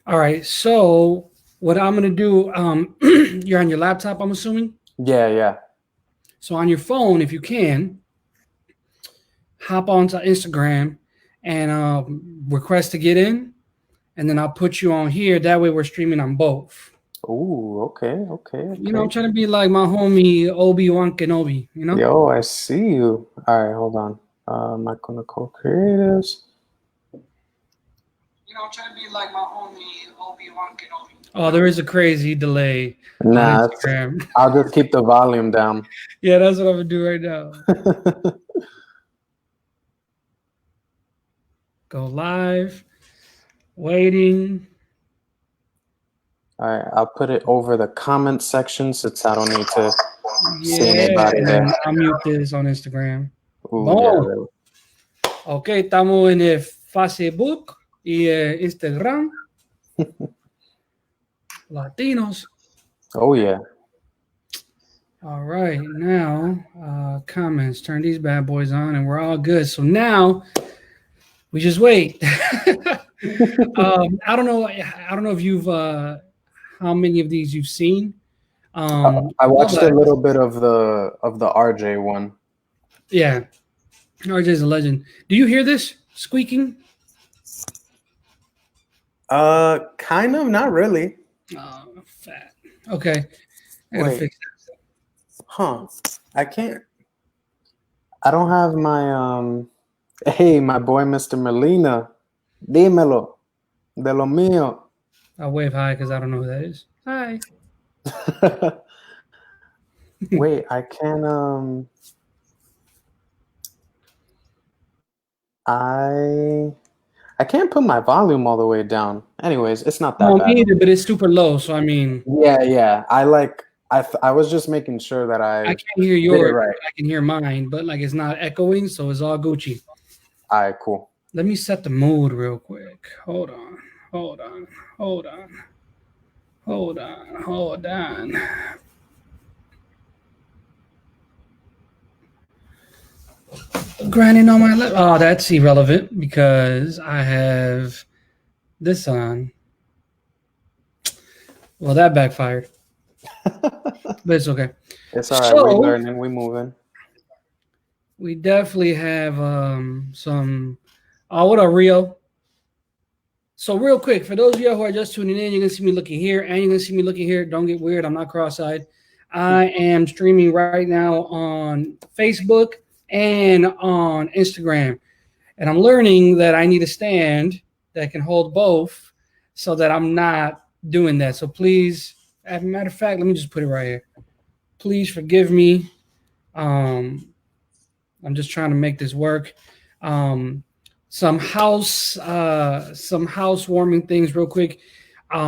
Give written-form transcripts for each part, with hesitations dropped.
All right. So what I'm gonna do, you're on your laptop, I'm assuming. Yeah, yeah. So on your phone, if you can, hop onto Instagram and request to get in, and then I'll put you on here. That way, we're streaming on both. Ooh, okay, okay, I'm okay. trying to be like my homie Obi-Wan Kenobi. Yo, I see you. All right, hold on. Michael Nicole Creatives. I'm trying to be like my homie Obi-Wan Kenobi. Oh, there is a crazy delay on Nah, Instagram. I'll just keep the volume down. Yeah, that's what I'm gonna do right now. Go live. Waiting. All right, I'll put it over the comment section since I don't need to see Yeah, anybody and there. then I'll mute this on Instagram. Ooh, yeah. Boom. Ok, estamos en el Facebook y Instagram. Latinos. Oh, yeah. All right, now comments. Turn these bad boys on, and we're all good. So now we just wait. I don't know. I don't know if you've how many of these you've seen. I watched a But little bit of the RJ one. yeah, RJ's a legend. Do you hear this squeaking? Kind of, not really. Oh, fat. Okay, I gotta Wait, fix huh? I can't. I don't have my Hey, my boy, Mr. Molina. Dímelo. De lo mío. that. I'll wave hi because I don't know who that is. Hi. Wait, I I can't put my volume all the way down. Anyways, it's not that Well, me bad. either, but it's super low. So I mean, Yeah, yeah. I was just making sure that I I can't hear did it yours. right. I can hear mine, but like it's not echoing, so it's all Gucci. All right, cool. Let me set the mood real quick. Hold on. Hold on. Hold on. Hold on. Hold on. Grinding on my lip. Oh, that's irrelevant because I have this on. Well, that backfired, but it's okay. It's all right. We So learning. We moving. we definitely have some. Oh, what up, Rio? So real quick, for those of you who are just tuning in, you're gonna see me looking here, and you're gonna see me looking here. Don't get weird. I'm not cross-eyed. I am streaming right now on Facebook and on Instagram, and I'm learning that I need a stand that can hold both, so that I'm not doing that. So please, as a matter of fact, let me just put it right here. Please forgive me. Um, I'm just trying to make this work. Um, some housewarming things real quick. I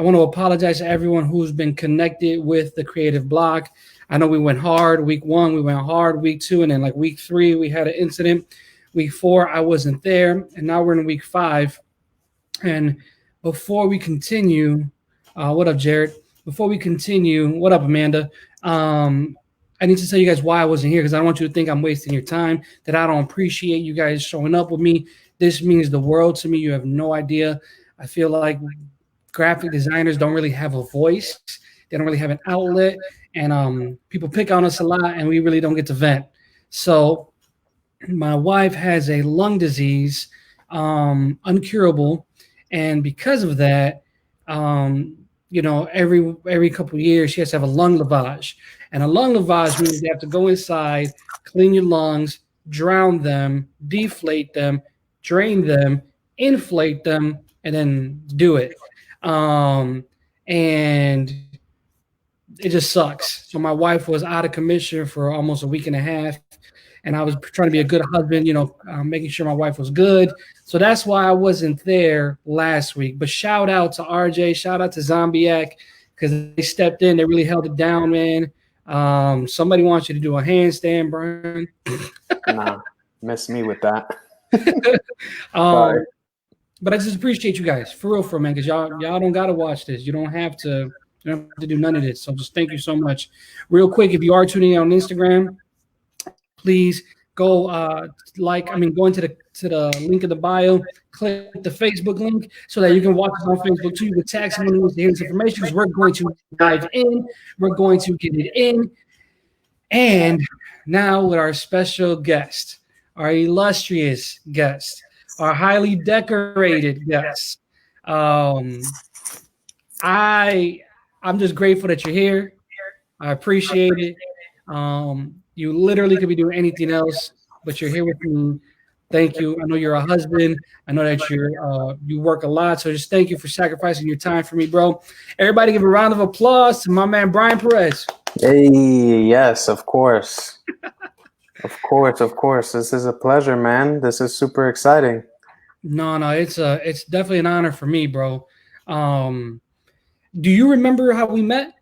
want to apologize to everyone who's been connected with the creative block. I know we went hard week 1, we went hard week 2, and then like week 3 we had an incident. Week 4 I wasn't there, and now we're in week 5. And before we continue, what up, Jared? Before we continue, what up, Amanda? I need to tell you guys why I wasn't here because I don't want you to think I'm wasting your time, that I don't appreciate you guys showing up with me. This means the world to me. You have no idea. I feel like graphic designers don't really have a voice, they don't really have an outlet, and people pick on us a lot, and we really don't get to vent. So, my wife has a lung disease, uncurable, and because of that, every couple of years she has to have a lung lavage, and a lung lavage means you have to go inside, clean your lungs, drown them, deflate them, drain them, inflate them, and then do it. And it just sucks. So my wife was out of commission for almost a week and a half, and I was trying to be a good husband, making sure my wife was good. So that's why I wasn't there last week. But shout out to RJ, shout out to Zombiac, because they stepped in, they really held it down, man. Somebody wants you to do a handstand, Brian. Nah, miss me with that. um, Sorry. but I just appreciate you guys for real, man, because y'all don't gotta watch this. You don't have to. You don't have to do none of this. So just thank you so much. Real quick, if you are tuning in on Instagram, please go go into the link in the bio, click the Facebook link so that you can watch us on Facebook too. You can tag someone who wants to hear this information because we're going to dive in. We're going to get it in. And now with our special guest, our illustrious guest, our highly decorated guest. I'm just grateful that you're here. I appreciate it. You literally could be doing anything else, but you're here with me. Thank you. I know you're a husband. I know that you work a lot. So just thank you for sacrificing your time for me, bro. Everybody give a round of applause to my man Bryan Perez. Hey, yes, of course. Of course. This is a pleasure, man. This is super exciting. No, it's definitely an honor for me, bro. Do you remember how we met?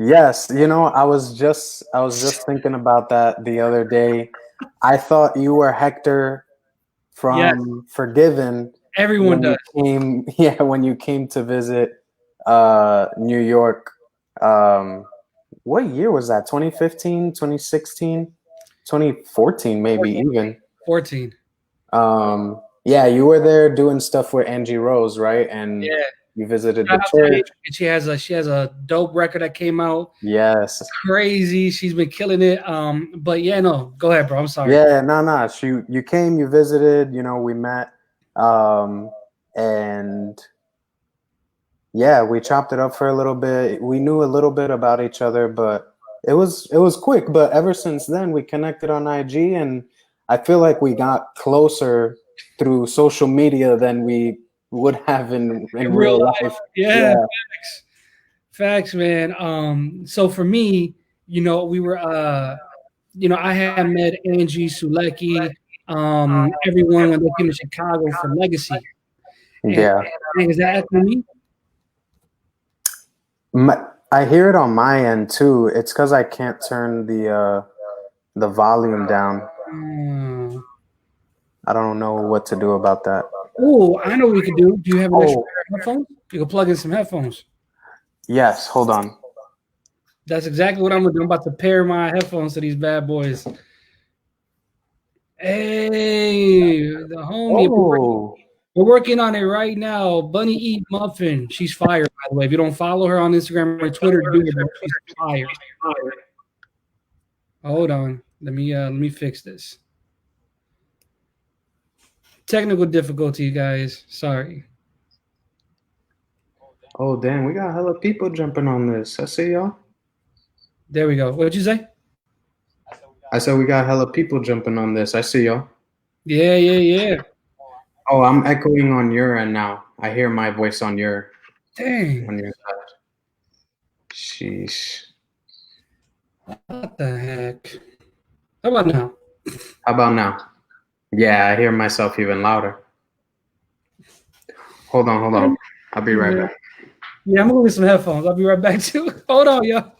Yes, I was just thinking about that the other day. I thought you were Hector from Forgiven. Everyone does. When you came to visit New York. What year was that? 2015, 2016, 2014 maybe even. 14. Yeah, you were there doing stuff with Angie Rose, right? And you visited the church. She has a dope record that came out. Yes. Crazy. She's been killing it. But yeah, no, go ahead, bro. I'm sorry. Yeah, no. You came, you visited, we met. And yeah, we chopped it up for a little bit. We knew a little bit about each other, but it was quick. But ever since then, we connected on IG, and I feel like we got closer through social media than we would have in real life. Yeah. Facts, man. So for me, we were I had met Angie Sulecki, everyone when they came to Chicago for Legacy. And is that echo me? I hear it on my end too. It's because I can't turn the volume down. I don't know what to do about that. Oh, I know what we can do. Do you have an extra pair of headphones? You can plug in some headphones. Yes, hold on. That's exactly what I'm gonna do. I'm about to pair my headphones to these bad boys. Hey, the homie. Oh. We're working on it right now. Bunny Eat Muffin. She's fire, by the way. If you don't follow her on Instagram or Twitter, do it. She's fire. Hold on. Let me fix this. Technical difficulty, guys. Sorry. Oh, damn. We got hella people jumping on this. I see y'all. There we go. What did you say? I said we got hella people jumping on this. I see y'all. Yeah. Oh, I'm echoing on your end now. I hear my voice on your side. Sheesh. What the heck? How about now? Yeah, I hear myself even louder. Hold on. I'll be right back. Yeah, I'm gonna get some headphones. I'll be right back too. Hold on, yo.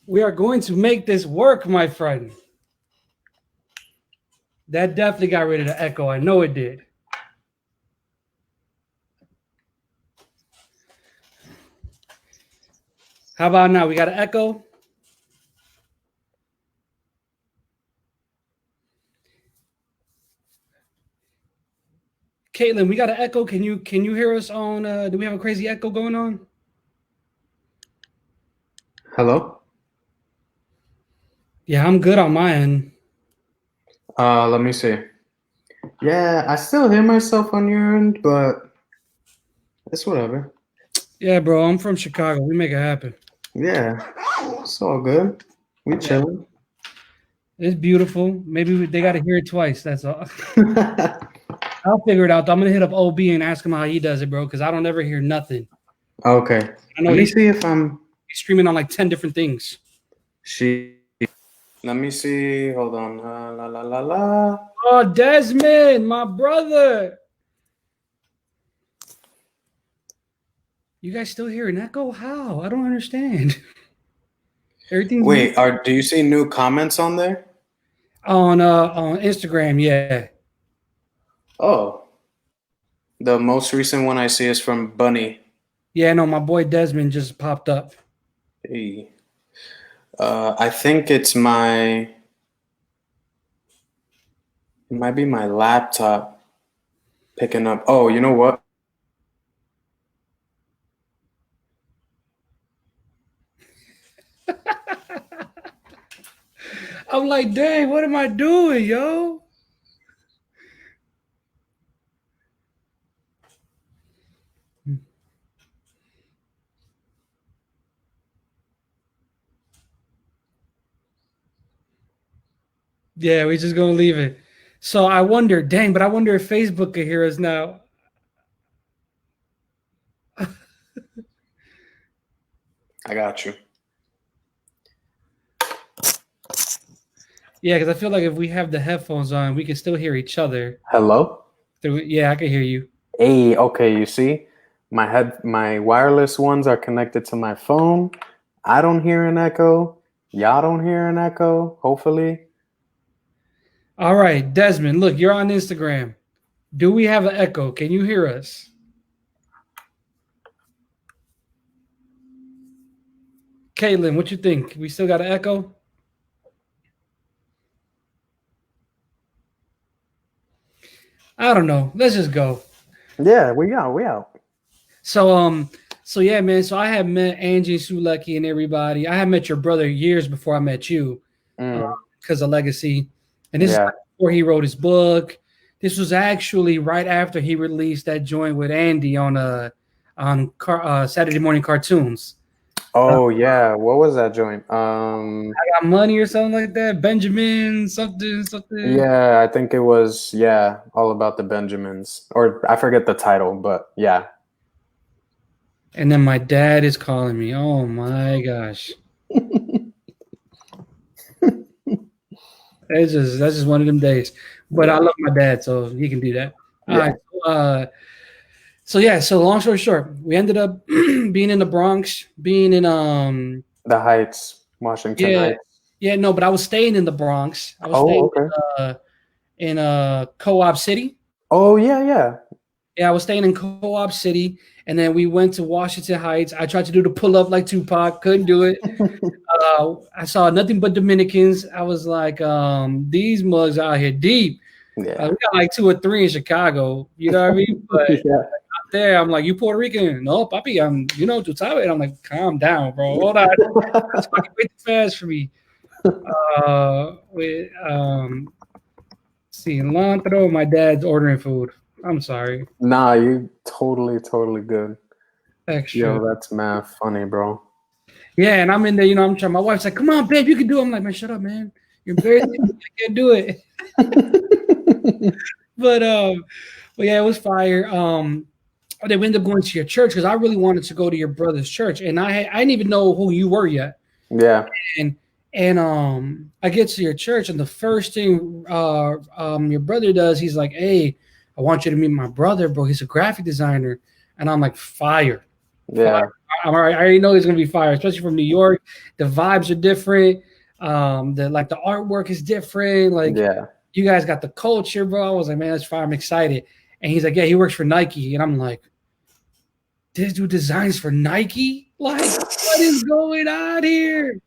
We are going to make this work, my friend. That definitely got rid of the echo. I know it did. How about now? We got an echo. Caitlin, we got an echo. Can you hear us on? Do we have a crazy echo going on? Hello? Yeah, I'm good on my end. Let me see. Yeah, I still hear myself on your end, but it's whatever. Yeah, bro, I'm from Chicago. We make it happen. Yeah, it's all good. We chilling. It's beautiful. Maybe they got to hear it twice. That's all. I'll figure it out. I'm gonna hit up OB and ask him how he does it, bro, because I don't ever hear nothing. Okay. I know Let me he's see if I'm. streaming on like 10 different things. Let me see. Hold on. La la la la. Oh, Desmond, my brother. You guys still hear an echo? How? I don't understand. Everything's Wait, do you see new comments on there? on Instagram, yeah. Oh, the most recent one I see is from Bunny. Yeah, no, my boy Desmond just popped up. Hey. I think it's my. It might be my laptop picking up. Oh, you know what? I'm like, dang, what am I doing, yo? Yeah, we just gonna leave it. So I wonder, dang, but I wonder if Facebook can hear us now. I got you. Yeah, because I feel like if we have the headphones on, we can still hear each other. Hello? Yeah, I can hear you. Hey, okay, you see? My wireless ones are connected to my phone. I don't hear an echo. Y'all don't hear an echo, hopefully. All right, Desmond, look, you're on Instagram. Do we have an echo? Can you hear us? Caitlin, what you think? We still got an echo? I don't know. Let's just go. Yeah, we out. So yeah, man. So I had met Angie Sulecki and everybody. I had met your brother years before I met you, because of Legacy, and this is before he wrote his book. This was actually right after he released that joint with Andy on Saturday morning cartoons. Oh yeah, what was that joint? I got money or something like that. Benjamin something. Yeah, I think it was all about the Benjamins, or I forget the title, but yeah. And then my dad is calling me. Oh my gosh. That's just one of them days. But I love my dad, so he can do that. All right. So long story short, we ended up being in the Bronx, being in the Heights, Washington Heights. Yeah, no, but I was staying in the Bronx. I was staying in Co-op City. Oh yeah. Yeah, I was staying in Co-op City, and then we went to Washington Heights. I tried to do the pull up like Tupac, couldn't do it. I saw nothing but Dominicans. I was like, these mugs out here deep. Yeah. We got like 2 or 3 in Chicago. You know what I mean? But out there, I'm like, you Puerto Rican? No, papi, I'm tu sabes. And I'm like, calm down, bro. Hold on. That's fucking way too fast for me. Cilantro. My dad's ordering food. I'm sorry. Nah, you totally good. Extra. Yo, that's mad funny, bro. Yeah, and I'm in there, I'm trying. My wife's like, come on, babe, you can do it. I'm like, man, shut up, man. You're very I can't do it. But yeah, it was fire. They ended up going to your church because I really wanted to go to your brother's church, and I didn't even know who you were yet. Yeah. And I get to your church, and the first thing your brother does, he's like, hey, I want you to meet my brother, bro. He's a graphic designer. And I'm like, fire. Yeah. Fire. I already know he's gonna be fire, especially from New York. The vibes are different. The artwork is different. Like, you guys got the culture, bro. I was like, man, that's fire. I'm excited. And he's like, yeah, he works for Nike. And I'm like, this dude designs for Nike? Like, what is going on here?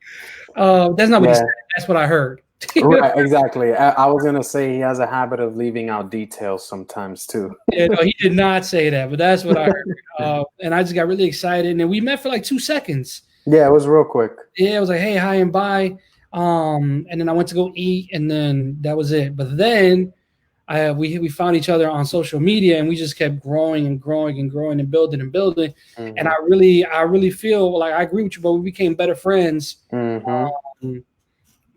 That's not what he said. That's what I heard. Right, exactly. I was gonna say he has a habit of leaving out details sometimes too. Yeah, no, he did not say that, but that's what I heard. And I just got really excited, and then we met for like 2 seconds. Yeah, it was real quick. Yeah, it was like, hey, hi, and bye. And then I went to go eat, and then that was it. But then we found each other on social media, and we just kept growing and growing and growing and building and building. Mm-hmm. And I really feel like I agree with you, but we became better friends. Mm-hmm.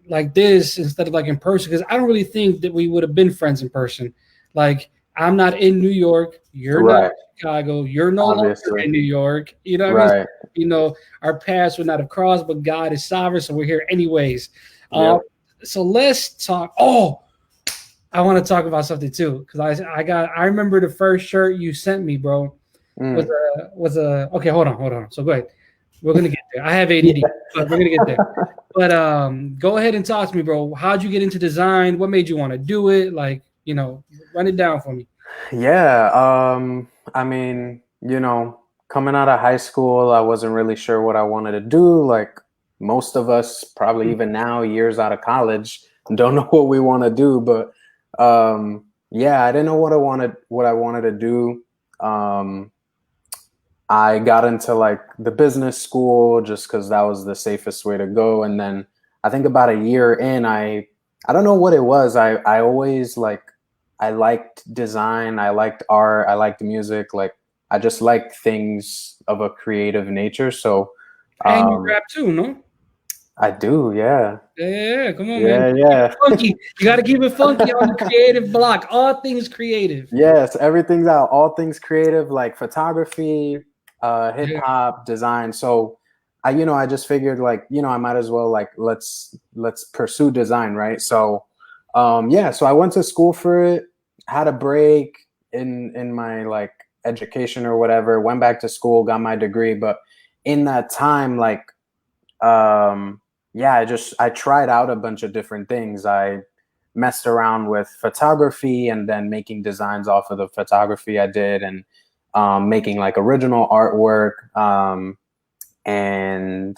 Like this instead of like in person, because I don't really think that we would have been friends in person. Like I'm not in New York. You're not in Right. Chicago. You're no longer Obviously. in New York. You know what I mean? Right. You know, our paths would not have crossed, but God is sovereign, so we're here anyways. Uh, Yep. so let's talk. Oh, I want to talk about something too because I remember the first shirt you sent me, bro. Was Mm. a okay. Hold on. So go ahead. We're gonna get there. I have ADD, Yeah. but we're gonna get there. But go ahead and talk to me, bro. How'd you get into design? What made you want to do it? Like, run it down for me. Yeah. I mean, coming out of high school, I wasn't really sure what I wanted to do. Like most of us, probably even now, years out of college, don't know what we want to do. But yeah, I didn't know what I wanted to do. Um, I got into like the business school just because that was the safest way to go. And then I think about a year in, I don't know what it was. I always I liked design, I liked art, I liked music. Like I just liked things of a creative nature. So And you um, rap too, no? I do, yeah, Yeah, come on, man. yeah, Keep it yeah. funky. You got to keep it funky on the creative block. All things creative. Yes, everything's out. All things creative, like photography, hip Yeah. hop, design. So I just figured like, I might as well like let's pursue design, right? So yeah, so I went to school for it, had a break in my like education or whatever, went back to school, got my degree, but in that time, like yeah, I tried out a bunch of different things. I messed around with photography and then making designs off of the photography I did and making like original artwork. And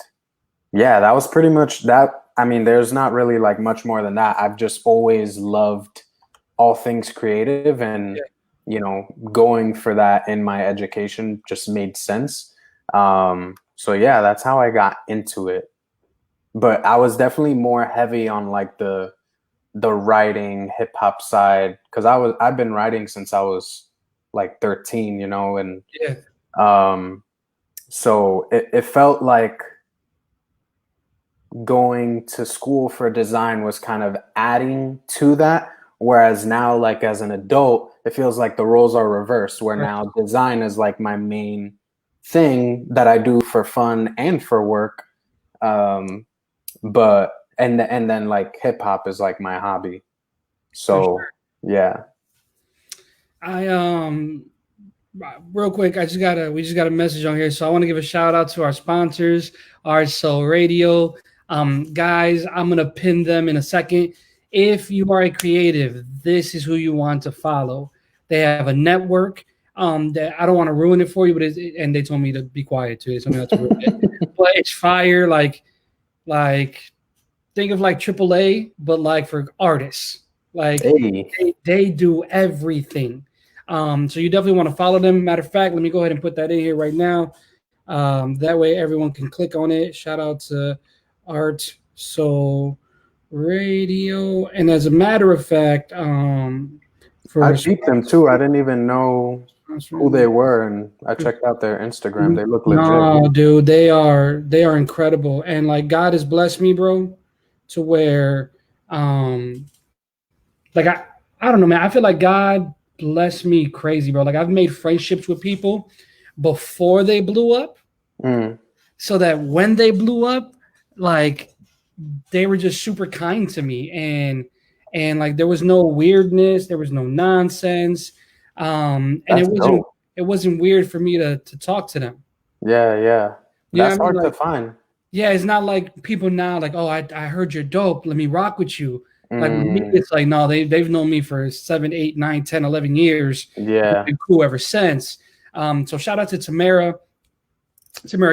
yeah, that was pretty much that. I mean, there's not really like much more than that. I've just always loved all things creative and, Yeah. going for that in my education just made sense. So yeah, that's how I got into it. But I was definitely more heavy on like the writing hip hop side because I've been writing since I was like 13, and Yeah. um so it felt like going to school for design was kind of adding to that, whereas now like as an adult it feels like the roles are reversed where Right. now design is like my main thing that I do for fun and for work. But and then like hip hop is like my hobby. For So sure. yeah. I real quick, we just got a message on here. So I want to give a shout out to our sponsors, Art Soul Radio. Guys, I'm gonna pin them in a second. If you are a creative, this is who you want to follow. They have a network. That I don't want to ruin it for you, but and they told me to be quiet too. They told me not to ruin it. But it's fire. Like think of like AAA, but like for artists. Like Hey, they do everything. So you definitely want to follow them. Matter of fact, let me go ahead and put that in here right now. That way everyone can click on it. Shout out to Art Soul Radio. And as a matter of fact, I for beat them too. I didn't even know who they were, and I checked out their Instagram. They look legit. no, dude, they are incredible. And like God has blessed me, bro, to where like I don't know, man. I feel like God blessed me crazy, bro. Like I've made friendships with people before they blew up, Mm, so that when they blew up, like they were just super kind to me, and like there was no weirdness, there was no nonsense, and that's dope. it wasn't weird for me to talk to them. Yeah, yeah. You know That's what I mean? hard to Like find. yeah, it's not like people now like, oh, I heard you're dope. Let me rock with you. Like with me, Mm, it's like, no, they've known me for 7, 8, 9, 10, 11 years. We've yeah, been cool ever since. So shout out to Tamara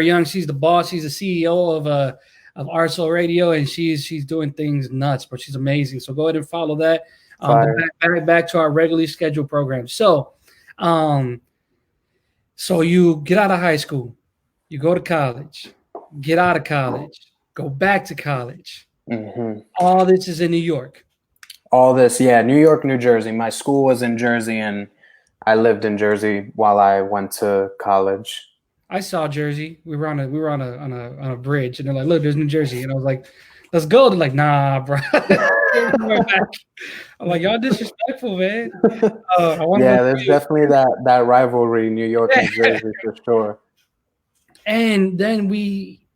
Young. She's the boss. She's the CEO of Arsenal Radio, and she's doing things nuts, but she's amazing. So go ahead and follow that. But fire. back to our regularly scheduled program. Um, so you get out of high school, you go to college, get out of college, go back to college. Hmm. All this is in New York. All this, yeah, New York, New Jersey. My school was in Jersey, and I lived in Jersey while I went to college. I saw Jersey. We were on a bridge, and they're like, "Look, there's New Jersey," and I was like, "Let's go." They're like, "Nah, bro." I'm like, y'all disrespectful, man. I want to go Yeah, there's see definitely that rivalry, New York, New it. Jersey, for sure. And then we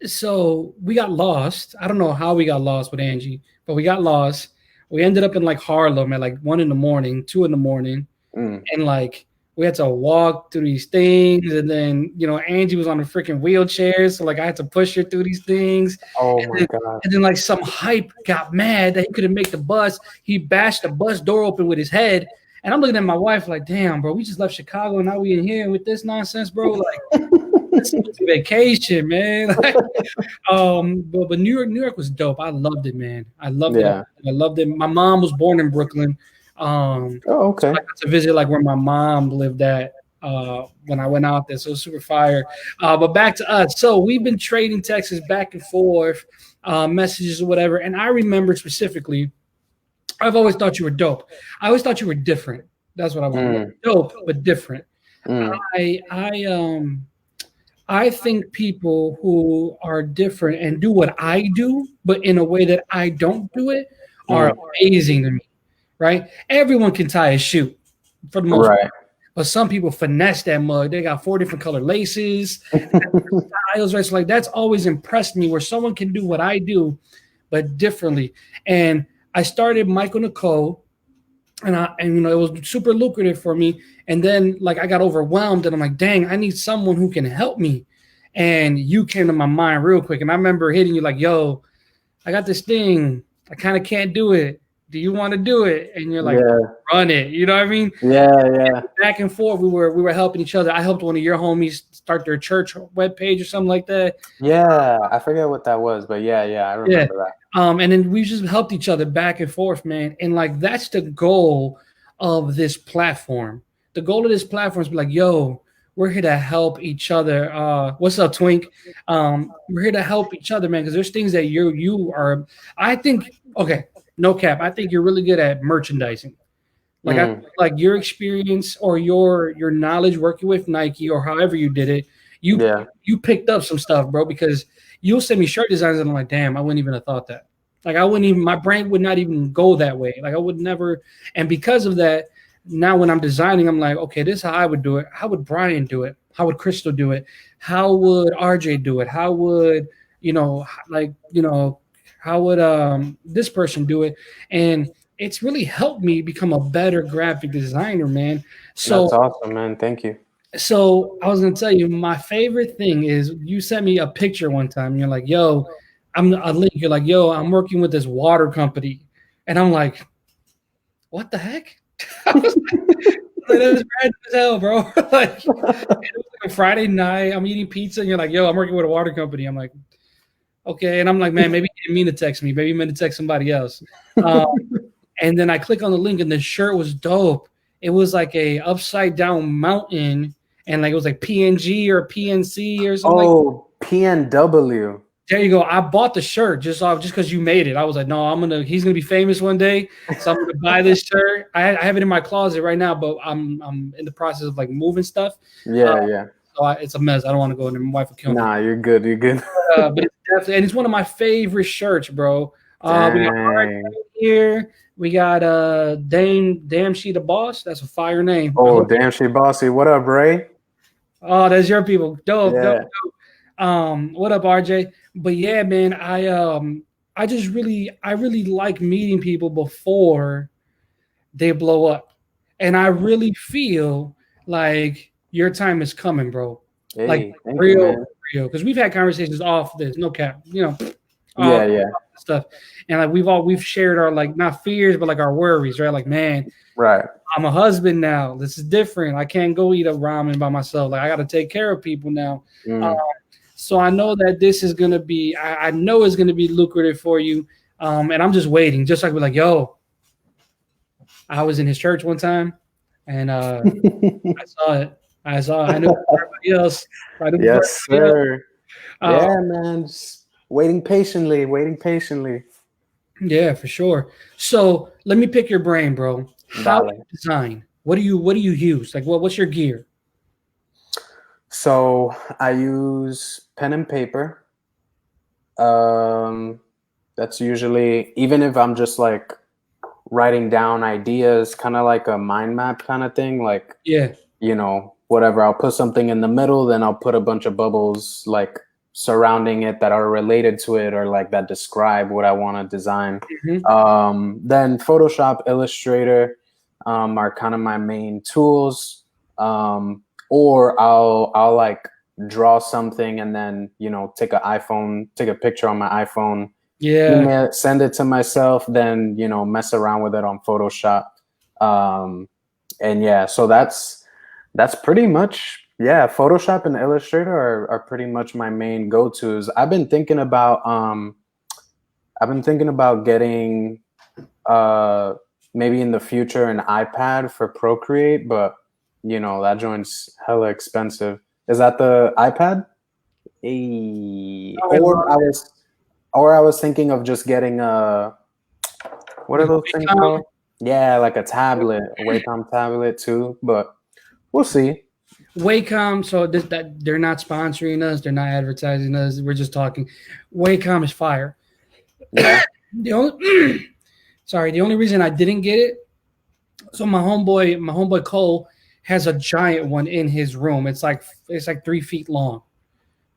got lost. I don't know how we got lost with Angie, but we got lost. We ended up in like Harlem at like 1 in the morning, 2 in the morning, Mm. and like we had to walk through these things. And then Angie was on a freaking wheelchair, so like I had to push her through these things. Oh And my then, God. and then like some hype got mad that he couldn't make the bus. He bashed the bus door open with his head. And I'm looking at my wife like, damn, bro, we just left Chicago and now we in here with this nonsense, bro. Like, this is a vacation, man. But New York was dope. I loved it, man. I loved it. Yeah. I loved it. My mom was born in Brooklyn. Oh, So okay. I got to visit like where my mom lived at when I went out there. So it was super fire. But back to us. So we've been trading texts back and forth, messages or whatever. And I remember specifically, I've always thought you were dope. I always thought you were different. That's what I want. Mm. Dope, but different. Mm. I I I think people who are different and do what I do, but in a way that I don't do it, are Mm. amazing to me. Right? Everyone can tie a shoe for the most part. Right. But some people finesse that mug. They got 4 different color laces, styles, right? So like that's always impressed me where someone can do what I do, but differently. And I started Michael Nicole, and it was super lucrative for me. And then like I got overwhelmed, and I'm like, dang, I need someone who can help me. And you came to my mind real quick, and I remember hitting you like, yo, I got this thing. I kind of can't do it. Do you want to do it? And you're like, Yeah. run it. You know what I mean? Yeah. Yeah. Back and forth, we were helping each other. I helped one of your homies start their church webpage or something like that. Yeah. I forget what that was, but yeah. Yeah. I Yeah. remember that. And then we just helped each other back and forth, man. And like that's the goal of this platform. The goal of this platform is be like, yo, we're here to help each other. What's up, Twink? We're here to help each other, man, because there's things that you are. I think, okay, no cap. I think you're really good at merchandising. Like I like your experience or your knowledge working with Nike or however you did it, you Yeah. you picked up some stuff, bro, because you'll send me shirt designs and I'm like, damn, I wouldn't even have thought that. Like I wouldn't even, my brain would not even go that way. Like I would never, and because of that, now when I'm designing, I'm like, okay, this is how I would do it. How would Bryan do it? How would Crystal do it? How would RJ do it? How would, like, how would this person do it? And it's really helped me become a better graphic designer, man. That's So awesome, man. Thank you. so I was gonna tell you, my favorite thing is you sent me a picture one time. And you're like, "Yo, I'm a link." You're like, "Yo, I'm working with this water company," and I'm like, "What the heck?" I was like, "That's random as hell, bro." Like, it was like a Friday night. I'm eating pizza, and you're like, "Yo, I'm working with a water company." I'm like, "Okay," and I'm like, "Man, maybe you didn't mean to text me. Maybe you meant to text somebody else." And then I click on the link, and the shirt was dope. It was like a upside down mountain, and like it was like PNG or PNC or something. Oh, PNW. There you go. I bought the shirt just because you made it. I was like, no, he's gonna be famous one day, so I'm gonna buy this shirt. I have it in my closet right now, but I'm in the process of like moving stuff. Yeah, yeah. So it's a mess. I don't want to go in there. My wife will kill me. Nah, you're good. You're good. But it's definitely, and it's one of my favorite shirts, bro. We got Dang. here. We got Damn She the Boss. That's a fire name. Oh, damn, she bossy. What up, Ray? Oh, that's your people. Dope, Yeah. dope. What up, RJ? But yeah, man, I really like meeting people before they blow up. And I really feel like your time is coming, bro. Hey, Like thank you, real, man. real. Because we've had conversations off this, no cap, Yeah, yeah. stuff. And like we've shared our like not fears, but like our worries, right? Like, man, Right. I'm a husband now. This is different. I can't go eat a ramen by myself. Like I got to take care of people now. So I know that this is gonna be. I know it's gonna be lucrative for you. And I'm just waiting. Just like we're like, yo, I was in his church one time, and I saw it. I knew everybody else. Yes, sir. Else. Yeah, man. Just waiting patiently. Waiting patiently. Yeah, for sure. So let me pick your brain, bro. How do you design? What do you use? Like what's your gear? So I use pen and paper. That's usually, even if I'm just like writing down ideas, kind of like a mind map kind of thing. Like, Yeah. you know, whatever. I'll put something in the middle, then I'll put a bunch of bubbles like surrounding it that are related to it or like that describe what I want to design. Mhm. Then Photoshop, Illustrator are kind of my main tools. Or I'll like draw something and then, you know, take a picture on my iPhone, Yeah. email, send it to myself, then, you know, mess around with it on Photoshop. And yeah, so that's pretty much, yeah, Photoshop and Illustrator are pretty much my main go-tos. I've been thinking about getting uh maybe in the future an iPad for Procreate, but you know, that joint's hella expensive. Is that the iPad? I love Or I was thinking of just getting a, what are like those things Wacom. called? Yeah, like a tablet, a Wacom tablet too, but we'll see. Wacom. So that they're not sponsoring us. They're not advertising us. We're just talking. Wacom is fire. Yeah. The only sorry, the only reason I didn't get it. So my homeboy Cole has a giant one in his room. It's like 3 feet long.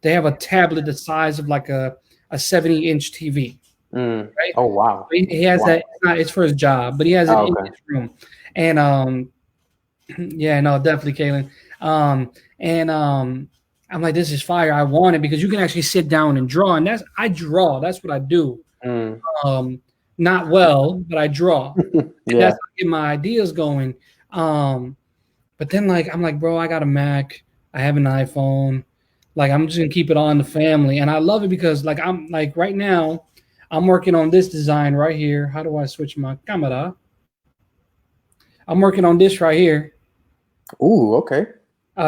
They have a tablet the size of like a 70-inch TV. Mm. Right? Oh wow. He has Wow. that. It's for his job, but he has it Oh, in okay. his room. And yeah, no, definitely, Kaylin. And I'm like, this is fire. I want it because you can actually sit down and draw, and I draw. That's what I do. Mm. Um, Not well, but I draw, and Yeah. that's how I get my ideas going. Um, but then like I'm like, bro, I got a Mac, I have an iPhone. Like I'm just gonna keep it on the family, and I love it because like I'm like right now, I'm working on this design right here. How do I switch my camera? I'm working on this right here. Ooh, okay.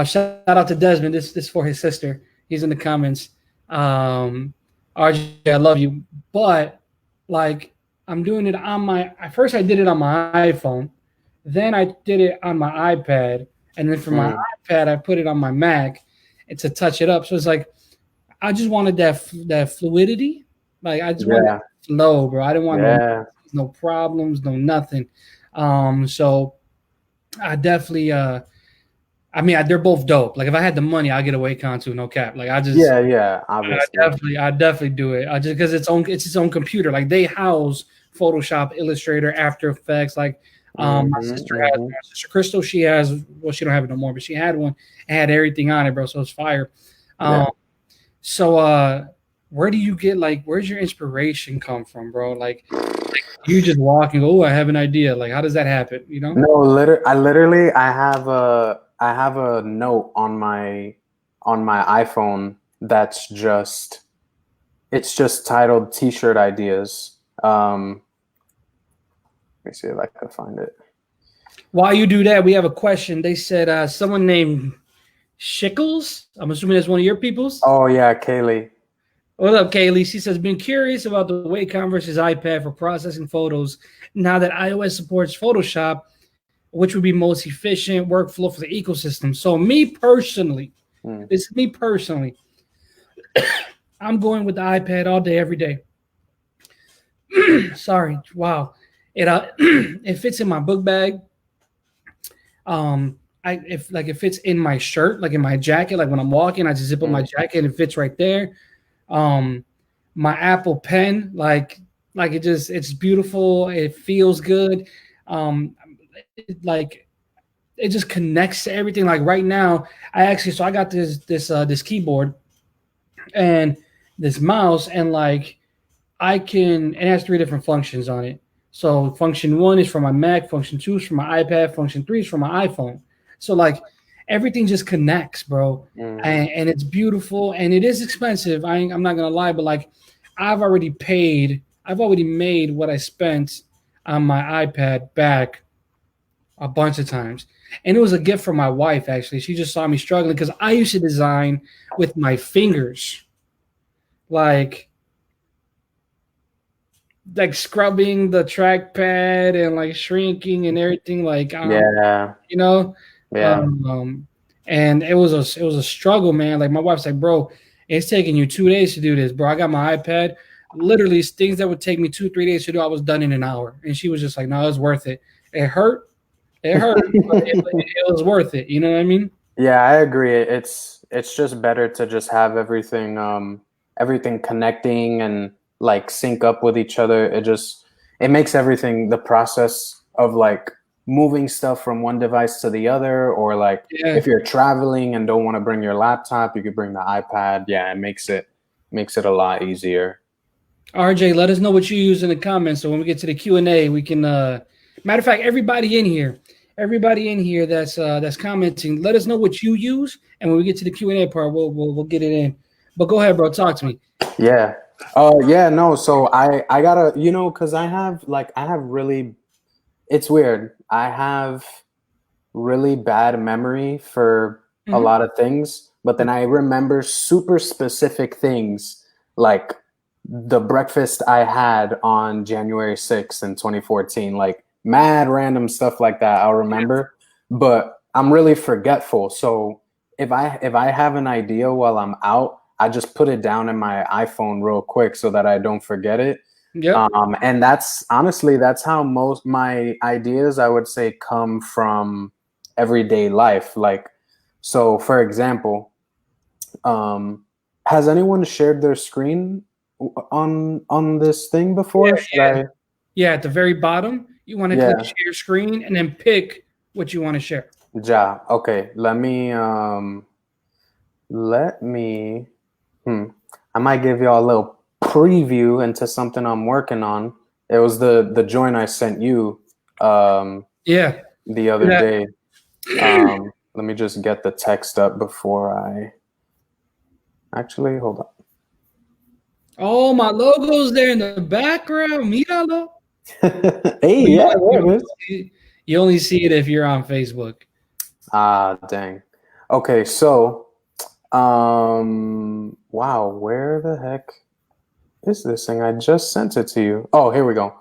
Shout out to Desmond. This for his sister. He's in the comments. Um, RJ, I love you, but like I'm doing it on my. At first, I did it on my iPhone, then I did it on my iPad, and then for my Mm. iPad, I put it on my Mac, and to touch it up. So it's like I just wanted that fluidity. Like I just wanted Yeah. it flow, bro. I didn't want Yeah. no problems, no nothing. So I definitely I mean, they're both dope. Like if I had the money, I'd get a Wacom too, no cap. Like Yeah, yeah, I obviously. definitely do it. I just because it's its own computer. Like they house Photoshop, Illustrator, After Effects. Like my Mm-hmm, sister has, mm-hmm. my sister Crystal. She has, well, she don't have it no more, but she had one. It had everything on it, bro. So it's fire. Yeah. Um, so where do you get like where's your inspiration come from, bro? Like you just walk and go, oh, I have an idea. Like how does that happen? You know? No, I have a note on my iPhone that's just, it's just titled T-shirt ideas. Let me see if I can find it. While you do that, we have a question. They said someone named Shickles. I'm assuming that's one of your peoples. Oh yeah, Kaylee. What up, Kaylee? She says, been curious about the Wacom versus iPad for processing photos. Now that iOS supports Photoshop, which would be most efficient workflow for the ecosystem. So me personally, Mm. this is me personally, I'm going with the iPad all day, every day. Sorry, wow. It it fits in my book bag. It fits in my shirt, like in my jacket, like when I'm walking, I just zip up my jacket and it fits right there. Um, my Apple Pen, it's beautiful. It feels good. Um, like it just connects to everything. Like right now, I got this keyboard and this mouse, and like it has three different functions on it. So function one is for my Mac, function two is for my iPad, function three is for my iPhone. So like everything just connects, bro, Mm. and it's beautiful and it is expensive. I'm not gonna lie, but like I've already made what I spent on my iPad back a bunch of times. And it was a gift from my wife, actually. She just saw me struggling because I used to design with my fingers, like scrubbing the trackpad and like shrinking and everything, like Yeah, you know, yeah. um, and it was a struggle, man. Like my wife's like, bro, it's taking you 2 days to do this, bro. I got my iPad. literally things that would take me 2-3 days to do, I was done in an hour. And she was just like, "No, it's worth it. It hurt. It hurt, but it was worth it." You know what I mean? Yeah, I agree. It's just better to just have everything connecting and like sync up with each other. It makes everything, the process of like moving stuff from one device to the other, or like Yeah. if you're traveling and don't want to bring your laptop, you could bring the iPad. Yeah, it makes it a lot easier. RJ, let us know what you use in the comments. So when we get to the Q&A, we can matter of fact, everybody in here that's commenting, let us know what you use. And when we get to the Q&A part, we'll get it in. But go ahead, bro. Talk to me. Yeah. Yeah, no, so I gotta, because I have really, it's weird. I have really bad memory for a Mhm. lot of things, but then I remember super specific things, like the breakfast I had on January 6th in 2014, like mad random stuff like that I'll remember, but I'm really forgetful. So if I have an idea while I'm out, I just put it down in my iPhone real quick so that I don't forget it. Yep. And that's honestly, that's how most my ideas, I would say, come from everyday life. Like, so for example, um, has anyone shared their screen on this thing before? Should Yeah. I? Yeah. At the very bottom, you want to click Yeah, share screen and then pick what you want to share. ja. Okay, let me. Hmm. I might give y'all a little preview into something I'm working on. It was the joint I sent you Yeah. the Do other that. day. Let me just get the text up before I actually hold Oh, my logo's there in the background. Míralo. on. Hey, But yeah, there it is. you only see it if you're on Facebook. Ah, dang. Okay, so wow, where the heck is this thing? I just sent it to you. Oh, here we go.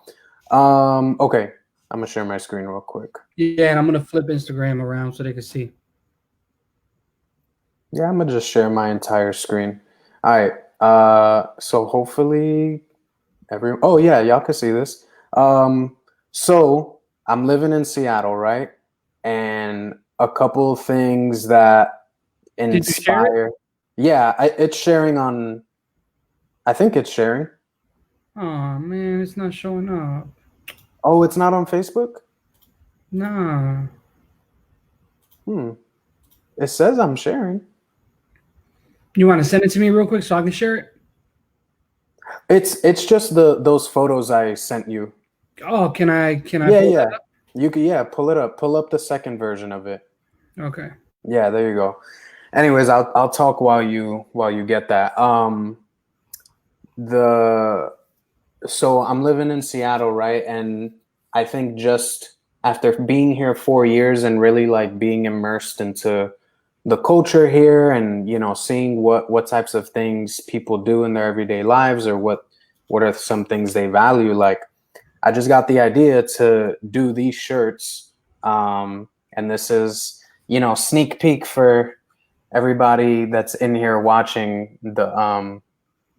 Okay, I'm gonna share my screen real quick. Yeah, and I'm gonna flip Instagram around so they can see. Yeah, I'm gonna just share my entire screen. All right. So hopefully oh yeah, y'all can see this. So I'm living in Seattle, right? And a couple things that Did you share it? inspire. Yeah, it's sharing on. I think it's sharing. Oh man, it's not showing up. Oh, it's not on Facebook. Nah. Hmm. It says I'm sharing. You want to send it to me real quick so I can share it? It's just those photos I sent you. Oh, can I Yeah, pull yeah. that up? You can, yeah, pull it up. Pull up the second version of it. Okay. Yeah, there you go. Anyways, I'll talk while you get that. The So I'm living in Seattle, right? And I think just after being here 4 years and really like being immersed into the culture here, and seeing what types of things people do in their everyday lives, or what are some things they value, like I just got the idea to do these shirts. And this is, sneak peek for everybody that's in here watching.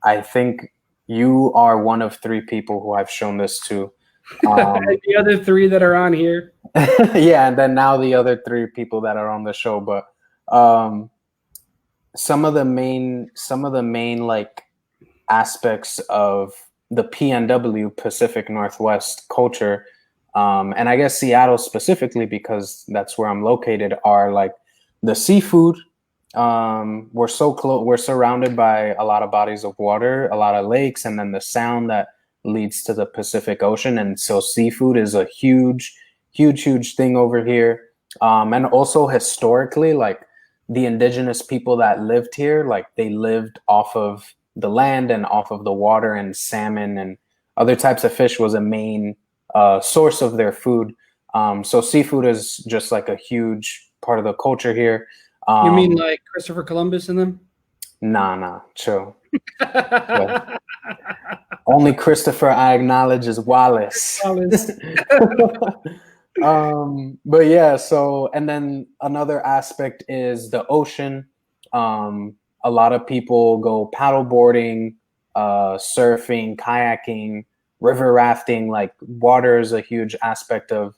I think you are one of three people who I've shown this to. The other three that are on here. Yeah, and then now the other three people that are on the show. But um, some of the main like aspects of the PNW, Pacific Northwest culture, and I guess Seattle specifically because that's where I'm located, are like the seafood. We're so close. We're surrounded by a lot of bodies of water, a lot of lakes, and then the sound that leads to the Pacific Ocean. And so seafood is a huge, huge, huge thing over here. And also historically, like the indigenous people that lived here, like they lived off of the land and off of the water, and salmon and other types of fish was a main source of their food. So seafood is just like a huge part of the culture here. You mean Um, like Christopher Columbus and them? nah, chill. Yeah. Only Christopher I acknowledge is Wallace. Wallace. But yeah, so, and then another aspect is the ocean. A lot of people go paddle boarding, surfing, kayaking, river rafting. Like water is a huge aspect of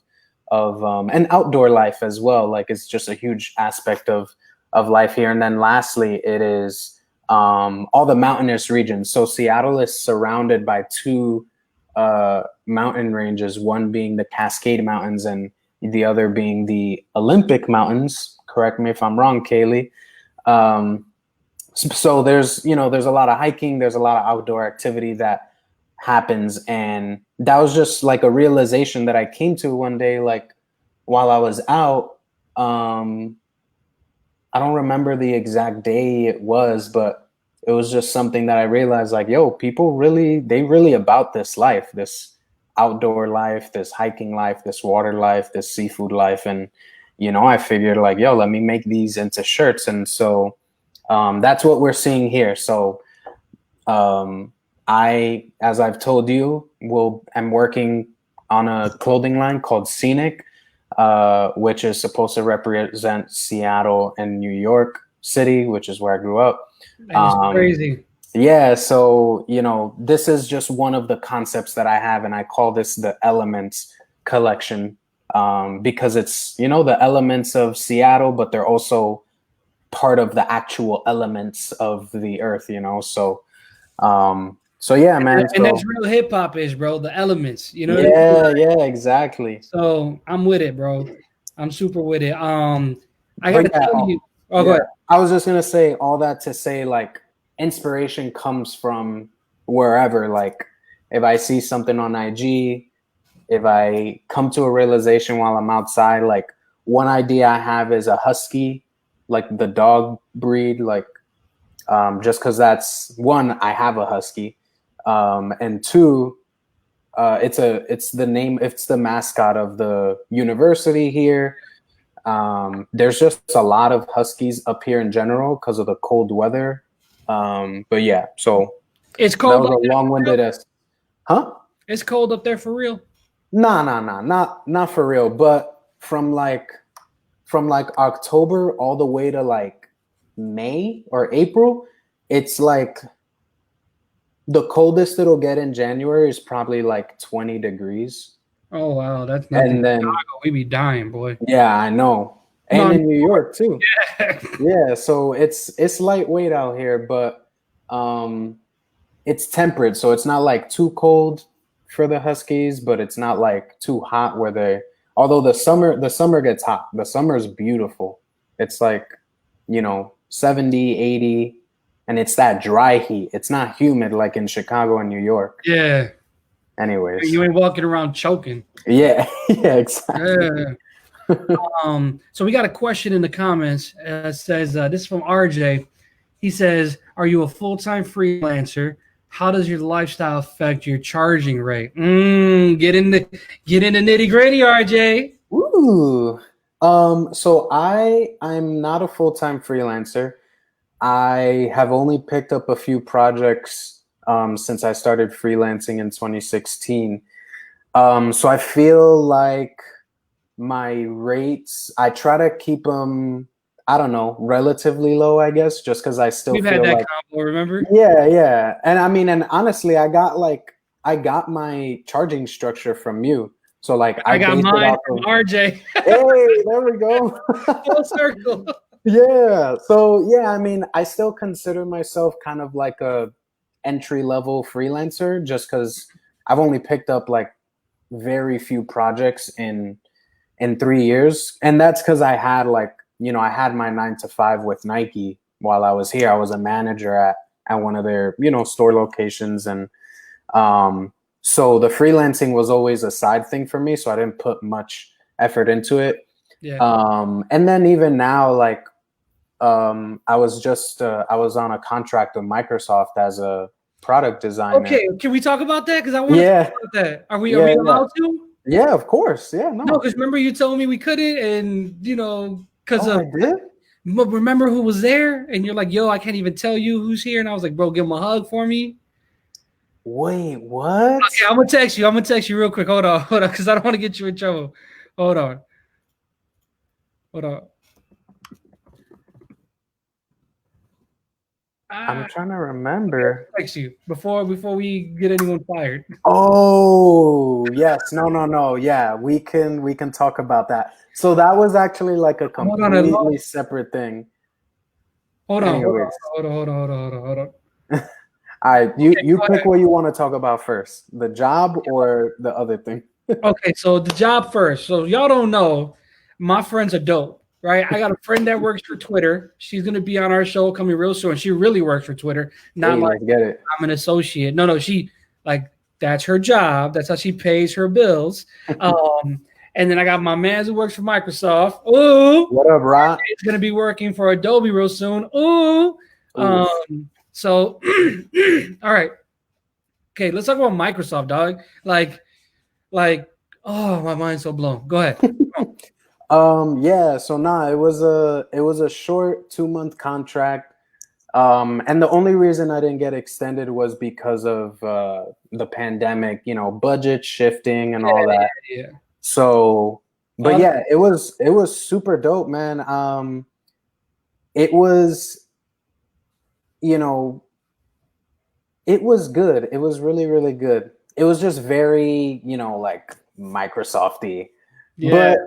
and outdoor life as well. Like it's just a huge aspect of life here. And then lastly, it is all the mountainous regions. So Seattle is surrounded by two mountain ranges, one being the Cascade Mountains and the other being the Olympic Mountains. Correct me if I'm wrong, Kaylee. So there's a lot of hiking, there's a lot of outdoor activity that happens, and that was just like a realization that I came to one day, like while I was out. I don't remember the exact day it was, but it was just something that I realized, like, yo, people they really about this life, this outdoor life, this hiking life, this water life, this seafood life. And, I figured like, yo, let me make these into shirts. And so that's what we're seeing here. So as I've told you, I'm working on a clothing line called Scenic, which is supposed to represent Seattle and New York City, which is where I grew up. That is crazy. Yeah, so this is just one of the concepts that I have, and I call this the Elements collection, because it's the elements of Seattle, but they're also part of the actual elements of the earth. So yeah, man. And that's real hip hop is, bro. The elements, Yeah, exactly. So I'm with it, bro. I'm super with it. I gotta tell you. Oh, go ahead. I was just gonna say all that to say, like, inspiration comes from wherever. Like, if I see something on IG, if I come to a realization while I'm outside, like one idea I have is a husky, like the dog breed, like just because that's one, I have a husky, and two, it's the mascot of the university here. There's just a lot of huskies up here in general because of the cold weather. But yeah, so it's cold. That was a long-winded huh? It's cold up there for real? Nah, not for real. But from like October all the way to like May or April, it's like the coldest it'll get in January is probably like 20 degrees. Oh wow, that's nothing. And then Chicago, we be dying, boy. Yeah, I know. And in New York too. Yeah, so it's lightweight out here, but it's temperate, so it's not like too cold for the huskies, but it's not like too hot although the summer gets hot. The summer is beautiful. It's like 70, 80, and it's that dry heat. It's not humid like in Chicago and New York. Yeah. Anyways, you ain't walking around choking. Yeah, exactly. Yeah. So we got a question in the comments. Says this is from RJ. He says, "Are you a full-time freelancer? How does your lifestyle affect your charging rate?" Get in the nitty-gritty, RJ. Ooh. So I'm not a full-time freelancer. I have only picked up a few projects since I started freelancing in 2016. So I feel like my rates, I try to keep them, I don't know, relatively low, I guess, just because I still feel had that combo, remember? Yeah. And I mean, and honestly, I got my charging structure from you. So like I got mine from RJ. Hey, there we go. Full circle. Yeah. So yeah, I mean, I still consider myself kind of like a entry-level freelancer, just because I've only picked up like very few projects in 3 years, and that's because I had I had my 9 to 5 with Nike while I was here. I was a manager at one of their store locations, and so the freelancing was always a side thing for me, so I didn't put much effort into it. Yeah. And then even now, like I was on a contract with Microsoft as a product designer. Okay, can we talk about that? Because I want to talk about that. Are we allowed to? Yeah, of course. Yeah, no. No, because remember you told me we couldn't, and because I did. Remember who was there, and you're like, "Yo, I can't even tell you who's here," and I was like, "Bro, give him a hug for me." Wait, what? Okay, I'm gonna text you real quick. Hold on, because I don't want to get you in trouble. Hold on. I'm trying to remember. Text you before we get anyone fired. Oh, yes. No. Yeah, we can talk about that. So that was actually like a Hold on, I completely lost. separate thing. Hold on, hold on, Anyways, hold on, hold on, hold on, hold on, hold on. all right, you Okay, you go pick ahead. what you want to talk about first, the job or the other thing. Okay, so the job first. So y'all don't know, my friends are dope, right? I got a friend that works for Twitter. She's gonna be on our show coming real soon. She really works for Twitter, not Hey, like let's get it. I'm an associate. No, she like that's her job. That's how she pays her bills. Um, and then I got my man who works for Microsoft. Ooh, What up, Rod? he's gonna be working for Adobe real soon. Ooh. Oof. So all right. Okay, let's talk about Microsoft, dog. Like, oh, my mind's so blown. Go ahead. Yeah, so it was a short 2-month contract. And the only reason I didn't get extended was because of the pandemic, budget shifting and all that. Yeah. So, but All yeah, it was super dope, man. It was, you know, it was good. It was really, really good. It was just very, like Microsofty. yeah. But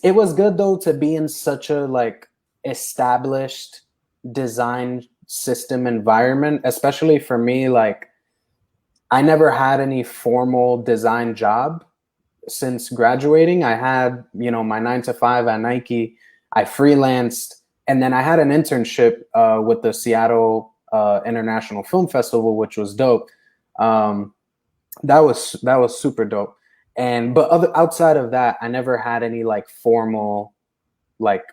it was good though to be in such a like established design system environment, especially for me. Like I never had any formal design job since graduating. I had, my 9 to 5 at Nike. I freelanced, and then I had an internship with the Seattle International Film Festival, which was dope. Um, that was super dope. And but outside of that, I never had any like formal like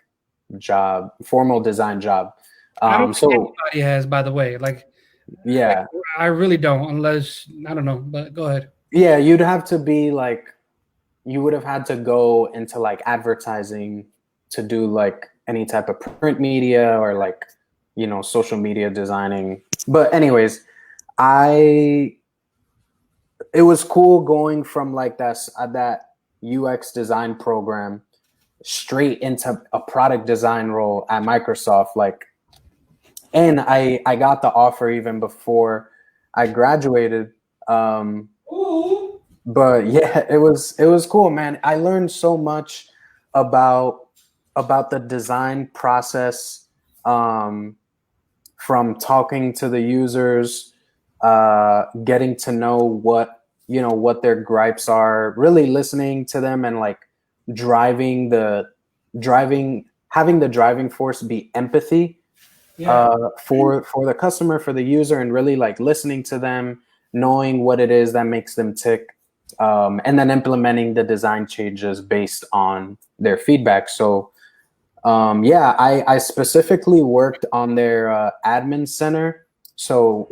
formal design job. I don't think So anybody has, by the way. Like yeah, I really don't, unless I don't know. But go ahead. yeah, you'd have to be like you would have had to go into like advertising to do like any type of print media or like social media designing. But anyways, I it was cool going from like that UX design program straight into a product design role at Microsoft. Like, and I got the offer even before I graduated. Ooh. But yeah, it was cool, man. I learned so much about the design process, from talking to the users, getting to know what their gripes are, really listening to them, and like having the driving force be empathy Yeah. for the customer, for the user, and really like listening to them, knowing what it is that makes them tick, and then implementing the design changes based on their feedback. So yeah, I specifically worked on their admin center. So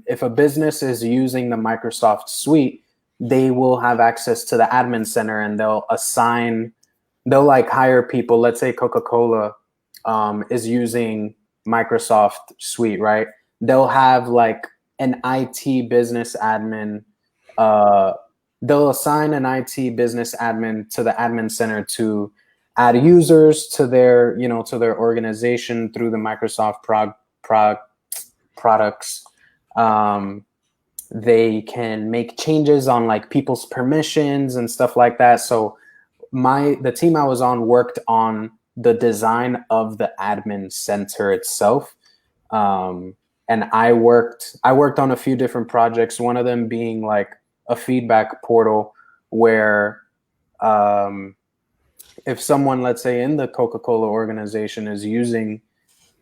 if a business is using the Microsoft suite, they will have access to the admin center, and they'll like hire people. Let's say Coca-Cola is using Microsoft suite, right? They'll have like an IT business admin. Uh, they'll assign an IT business admin to the admin center to add users to their organization through the Microsoft products. Um, they can make changes on like people's permissions and stuff like that. So the team I was on worked on the design of the admin center itself. And I worked on a few different projects, one of them being like a feedback portal where if someone, let's say in the Coca-Cola organization, is using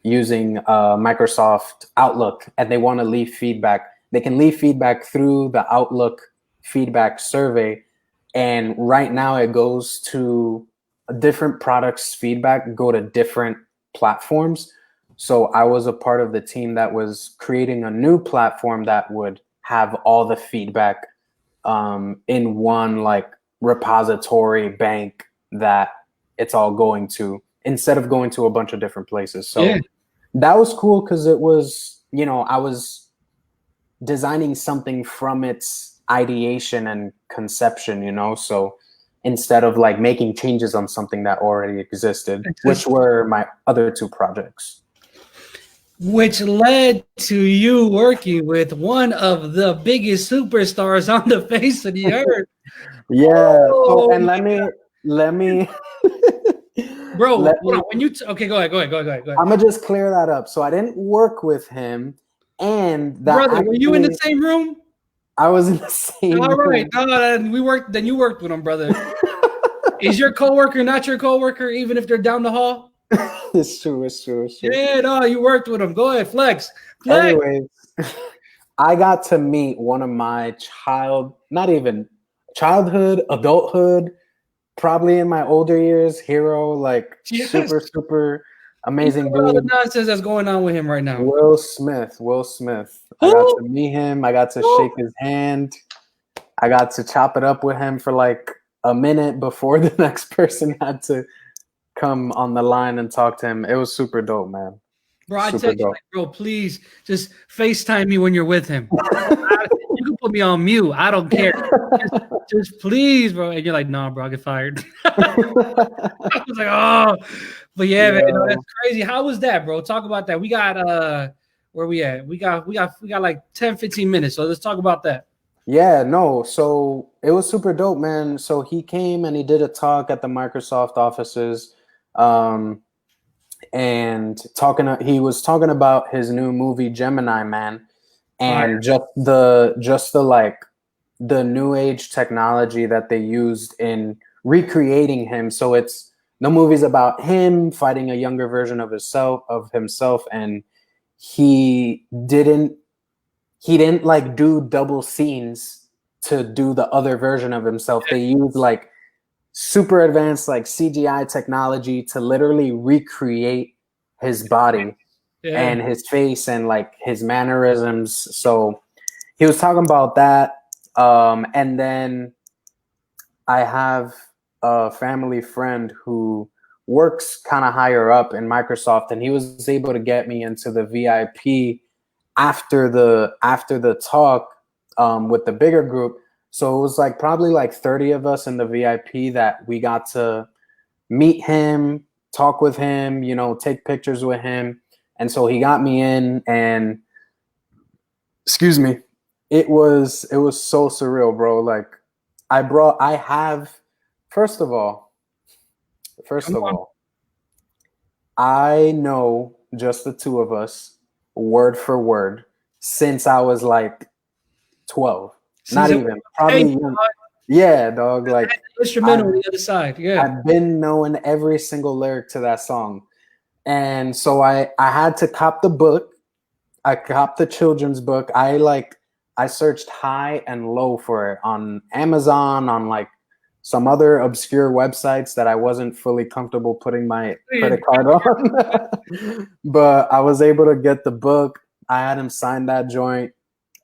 Microsoft Outlook and they want to leave feedback, they can leave feedback through the Outlook feedback survey. And right now it goes to different products feedback go to different platforms. So I was a part of the team that was creating a new platform that would have all the feedback in one like repository bank that it's all going to, instead of going to a bunch of different places. So Yeah. that was cool because it was, I was designing something from its ideation and conception, so instead of like making changes on something that already existed, which were my other two projects. which led to you working with one of the biggest superstars on the face of the earth. Yeah. So, Oh, and let me bro, let hold me on. When you okay, go ahead, go ahead, go ahead, go ahead, go ahead. I'm gonna just clear that up. So I didn't work with him, and that Brother, were you in the actually same room? I was in the same All right, room. no, then we worked. Then you worked with him, brother. Is your coworker not your coworker, even if they're down the hall? It's true. It's true. It's true. Yeah, no, you worked with him. Go ahead, flex, flex. Anyways, I got to meet one of my not even childhood, adulthood, probably in my older years, hero, like Yes, super, super you amazing know all the dude. nonsense that's going on with him right now. Will Smith. Will Smith. I got Who? to meet him. I got to Who? shake his hand. I got to chop it up with him for like a minute before the next person had to come on the line and talk to him. It was super dope, man. Bro, I Super text you dope. like, bro, please just FaceTime me when you're with him. You can put me on mute. I don't care. Just please, bro. And you're like, nah, bro, I get fired. I was like, oh, but yeah, man, no, Yo. that's crazy. How was that, bro? Talk about that. We got where we at? We got like 10, 15 minutes. So let's talk about that. Yeah, no. So it was super dope, man. So he came and he did a talk at the Microsoft offices, um, and he was talking about his new movie Gemini Man, Fire. and just the like the new age technology that they used in recreating him. So it's the movie's about him fighting a younger version of himself, and he didn't he didn't like do double scenes to do the other version of himself. They used like super advanced like CGI technology to literally recreate his body Yeah. and his face and like his mannerisms. So he was talking about that. And then I have a family friend who works kind of higher up in Microsoft, and he was able to get me into the VIP after the talk with the bigger group. So it was like probably like 30 of us in the VIP that we got to meet him, talk with him, take pictures with him. And so he got me in, and excuse me, it was so surreal, bro. Like I have first of all, first Come of on. all, I know just the two of us word for word since I was like 12. Since Not it was even. hey, Probably yeah, dog. Like instrumental I've on the other side. Yeah. I've been knowing every single lyric to that song. And so I had to cop the book. I copped the children's book. I searched high and low for it on Amazon, on like some other obscure websites that I wasn't fully comfortable putting my credit card on. But I was able to get the book. I had him sign that joint.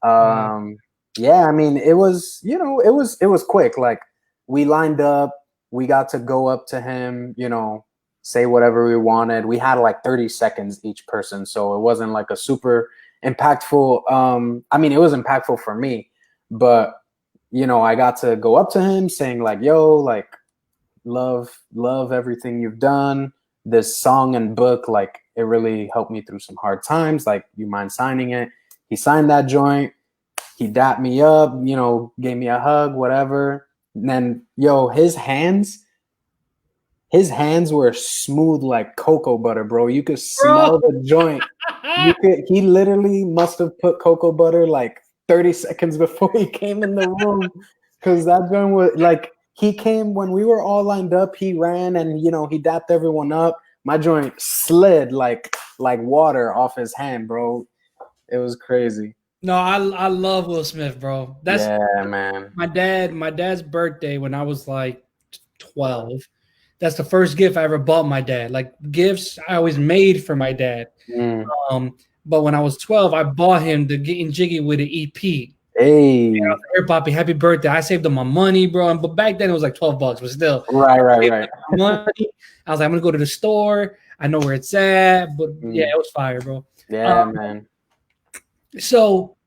Wow. Yeah, I mean, it was quick. Like we lined up, we got to go up to him, say whatever we wanted. We had like 30 seconds each person, so it wasn't like a super impactful. I mean, it was impactful for me, but I got to go up to him saying like, "Yo, like, love everything you've done. This song and book, like, it really helped me through some hard times. Like, you mind signing it?" He signed that joint. He dapped me up, gave me a hug, whatever. And then, his hands were smooth like cocoa butter, bro. You could Bro. smell the joint. He literally must have put cocoa butter like 30 seconds before he came in the room. Cause that joint was like, he came when we were all lined up, he ran and he dapped everyone up. My joint slid like water off his hand, bro. It was crazy. No, I love Will Smith, bro. That's Yeah, man. my dad's birthday when I was like 12. That's the first gift I ever bought my dad. Like gifts I always made for my dad. Mm. But when I was 12, I bought him the Getting Jiggy with an EP. Hey. Here, Poppy, happy birthday. I saved up my money, bro. But back then it was like $12, but still, Right, I right, saved right. up my money. I was like, I'm gonna go to the store. I know where it's at. But yeah, Mm. it was fire, bro. Yeah, man. So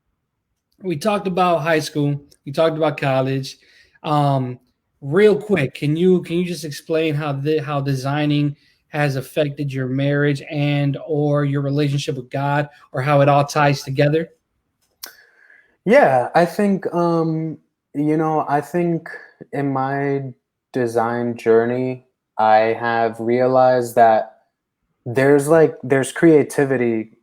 we talked about high school. We talked about college. Um, real quick, can you just explain how designing has affected your marriage and or your relationship with God, or how it all ties together? Yeah, I think I think in my design journey, I have realized that there's creativity,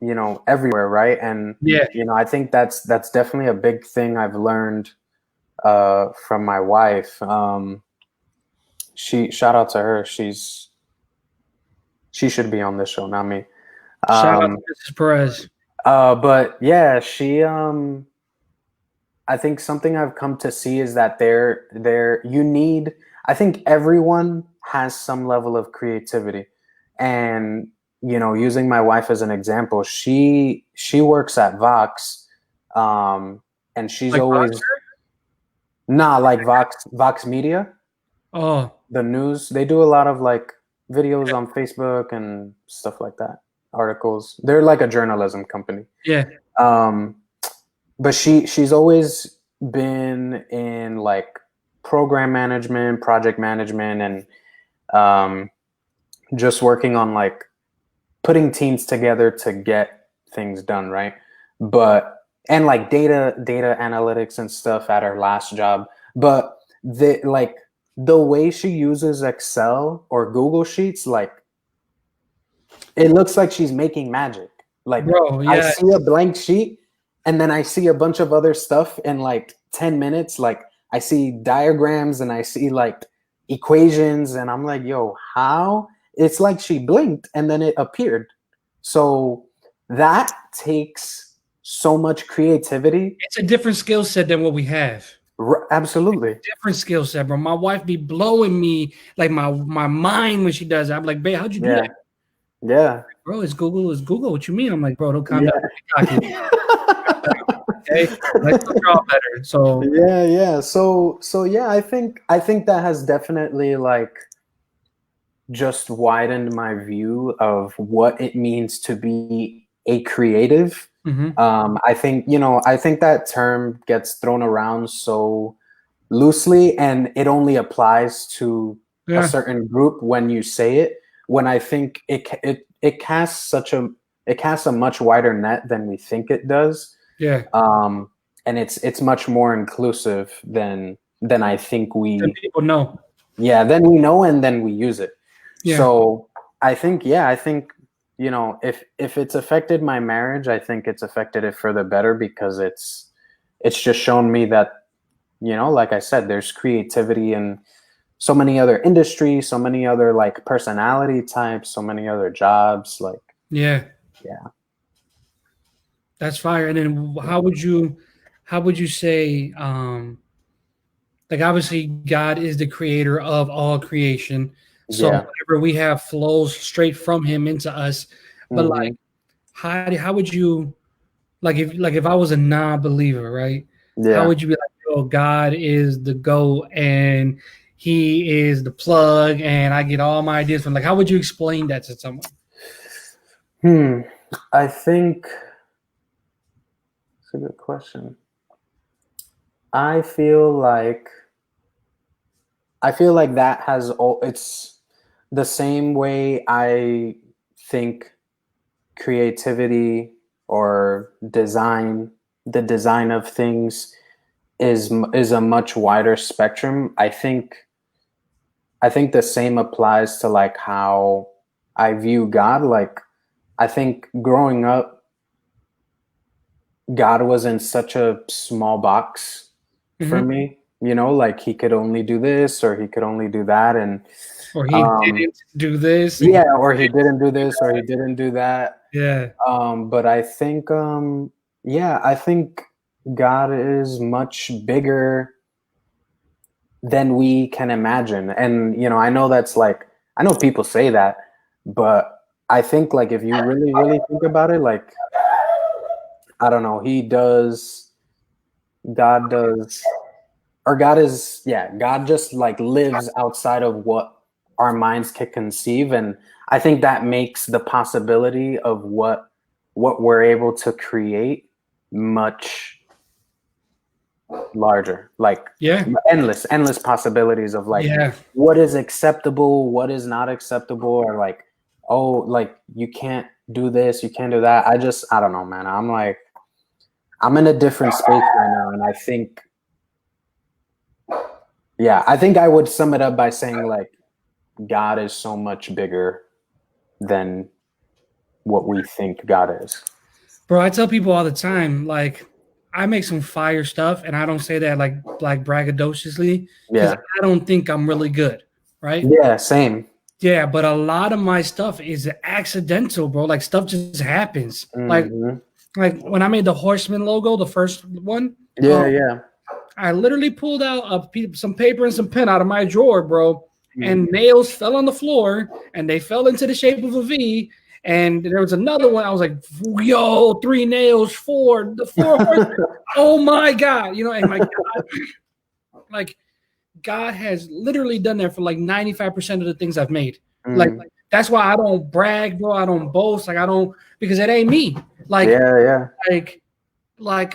everywhere, right? And Yeah. I think that's definitely a big thing I've learned from my wife. She shout out to her. She should be on this show, not me. Shout out to Um, Mrs. Perez. but yeah, she I think something I've come to see is that you need, I think everyone has some level of creativity. And using my wife as an example, she works at Vox, and she's Like always boxer? like Vox Media, Oh, the news. They do a lot of like videos on Facebook and stuff like that, articles. They're like a journalism company. yeah. Um, but she's always been in like program management, project management, and um, just working on like putting teams together to get things done, right? But and like data analytics and stuff at her last job. But the way she uses Excel or Google Sheets, like it looks like she's making magic. Like Bro, I yeah. see a blank sheet and then I see a bunch of other stuff in like 10 minutes. Like I see diagrams and I see like equations and I'm like, yo, how? It's like she blinked and then it appeared. So that takes so much creativity. It's a different skill set than what we have. Absolutely. Different skill set, bro. My wife be blowing me like my mind when she does it. I'm like, babe, how'd you do Yeah. that? Yeah. Bro, it's Google. It's Google. What you mean? I'm like, bro, don't calm Yeah. down. Cocky. Okay, let's draw better. So Yeah. So yeah, I think that has definitely like just widened my view of what it means to be a creative. mhm. I think that term gets thrown around so loosely, and it only applies to a Yeah, certain group when you say it. When I think it casts a much wider net than we think it does, yeah. and it's much more inclusive than I think Then we people know. then we know and then we use it. Yeah, So I think if it's affected my marriage, I think it's affected it for the better because it's just shown me that like I said, there's creativity in so many other industries, so many other like personality types, so many other jobs. Like yeah. yeah, That's fire. And then how would you say, like obviously God is the creator of all creation. So yeah, whatever we have flows straight from him into us. But like hmm how would you like if I was a non-believer, right? How yeah. would you be like, oh, God is the GOAT and he is the plug and I get all my ideas from like how would you explain that to someone? Hmm. I think it's a good question. I feel like that has all. It's the same way I think creativity or design, the design of things is a much wider spectrum. I think the same applies to like how I view God. Like I think growing up, God was in such a small box for Mhm. me. Like he could only do this or he could only do that, and Or he um, didn't do this and yeah, or he didn't do this or he didn't do that. yeah. But I think, yeah, I think God is much bigger than we can imagine. And, I know that's like, I know people say that, but I think like if you really, really think about it, like, I don't know, God does, or God is, yeah, God just like lives outside of what our minds can conceive. And I think that makes the possibility of what we're able to create much larger, like Yeah. endless possibilities of like Yeah. what is acceptable, what is not acceptable, or like oh, like you can't do this, you can't do that. I don't know, man. I'm like, I'm in a different space right now, and I think, yeah, I think I would sum it up by saying like God is so much bigger than what we think God is. Bro, I tell people all the time, like, I make some fire stuff, and I don't say that like braggadociously because Yeah. I don't think I'm really good, right? Yeah, same. Yeah, but a lot of my stuff is accidental, bro. Like stuff just happens. Hmm. Like when I made the Horseman logo, the first one, Yeah, yeah. I literally pulled out some paper and some pen out of my drawer, bro, Mm. and nails fell on the floor, and they fell into the shape of a V. And there was another one. I was like, "Yo, 3 nails, the four horsemen. Oh my god!" And my God, like God has literally done that for like 95% of the things I've made. Mm. That's why I don't brag, bro. I don't boast. Like I don't because it ain't me. Yeah, yeah. Like like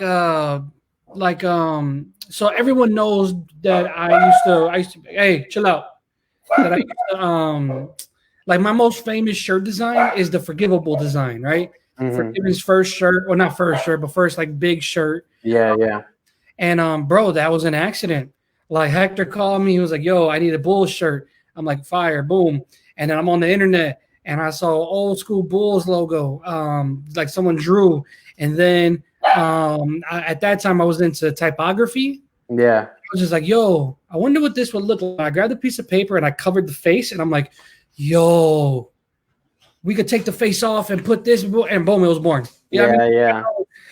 so everyone knows that I used to hey, chill out. That I used to like my most famous shirt design is the forgivable design, right? Hmm. Forgiven's first shirt, or not first shirt, but first like big shirt. Yeah, yeah. And bro, that was an accident. Like Hector called me, he was like, "Yo, I need a Bulls shirt." I'm like, "Fire, boom!" And then I'm on the internet and I saw old school Bulls logo, like someone drew. And then at that time I was into typography. Yeah. I was just like, "Yo, I wonder what this would look like." I grabbed a piece of paper and I covered the face, and I'm like, "Yo, we could take the face off and put this," and boom, it was born. You know what I Yeah, mean? yeah.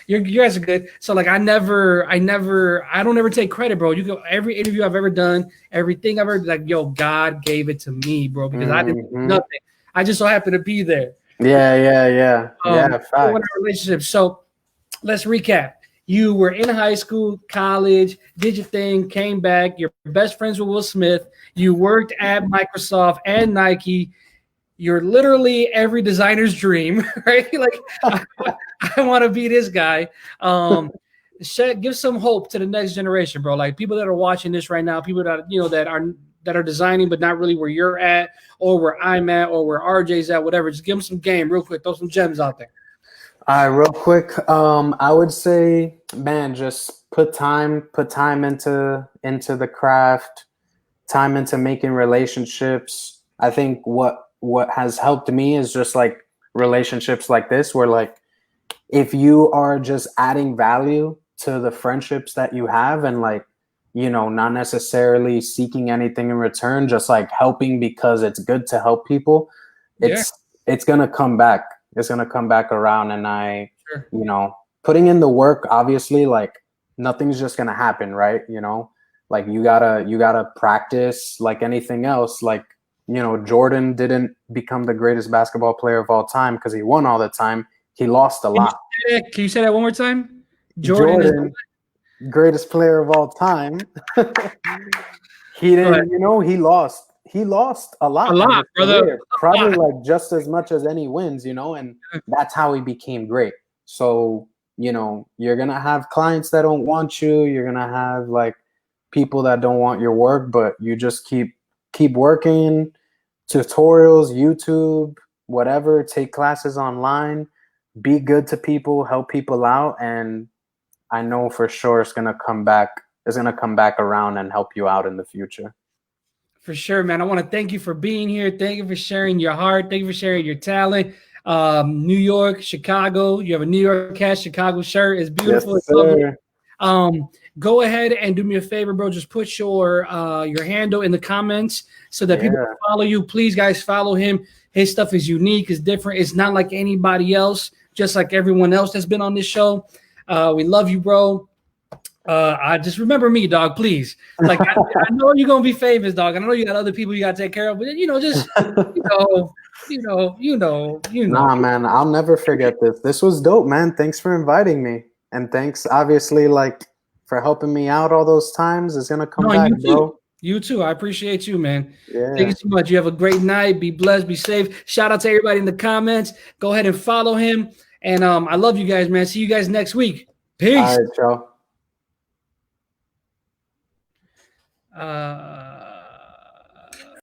You guys are good. So like I don't ever take credit, bro. You go every interview I've ever done, everything I've ever like, yo, God gave it to me, bro, because I didn't do Hmm. nothing. I just so happened to be there. Yeah, yeah, yeah. Yeah, What fact. a relationship. So let's recap. You were in high school, college, did your thing, came back. You're best friends with Will Smith. You worked at Microsoft and Nike. You're literally every designer's dream, right? Like, I want to be this guy. Give some hope to the next generation, bro. Like people that are watching this right now, people that that are designing but not really where you're at, or where I'm at, or where RJ's at, whatever. Just give them some game real quick. Throw some gems out there. All right, real quick. I would say, man, just put time into the craft, time into making relationships. I think what has helped me is just like relationships like this, where like if you are just adding value to the friendships that you have, and like, not necessarily seeking anything in return, just like helping because it's good to help people, Yeah, it's gonna come back. It's gonna come back around. And sure. putting in the work, obviously, like nothing's just gonna happen, right? Like you gotta practice like anything else. Like, Jordan didn't become the greatest basketball player of all time because he won all the time. He lost a lot. Can you say that one more time? Jordan, greatest player of all time. He didn't, he lost a A lot in lot, his brother. career, probably like just as much as any wins, and that's how he became great. So, you're gonna have clients that don't want you, you're gonna have like people that don't want your work, but you just keep working, tutorials, YouTube, whatever, take classes online, be good to people, help people out, and I know for sure it's gonna come back. It's gonna come back around and help you out in the future. For sure, man. I want to thank you for being here. Thank you for sharing your heart. Thank you for sharing your talent. New York, Chicago. You have a New York cast Chicago shirt. It's Yes, beautiful. It's lovely. sir. Go ahead and do me a favor, bro. Just put your handle in the comments so that people can follow you. Please, guys, follow him. His stuff is unique. It's different. It's not like anybody else. Just like everyone else that's been on this show. We love you, bro. I just remember me, dog. Please, like I know you're gonna be famous, dog. I know you got other people you gotta take care of, but just Nah, man, I'll never forget this. This was dope, man. Thanks for inviting me, and thanks, obviously, like for helping me out all those times. It's gonna come No, back, you too. bro. You too. I appreciate you, man. Thank you Yeah. so much. You have a great night. Be blessed. Be safe. Shout out to everybody in the comments. Go ahead and follow him. And I love you guys, man. See you guys next week. Peace. All right, y'all.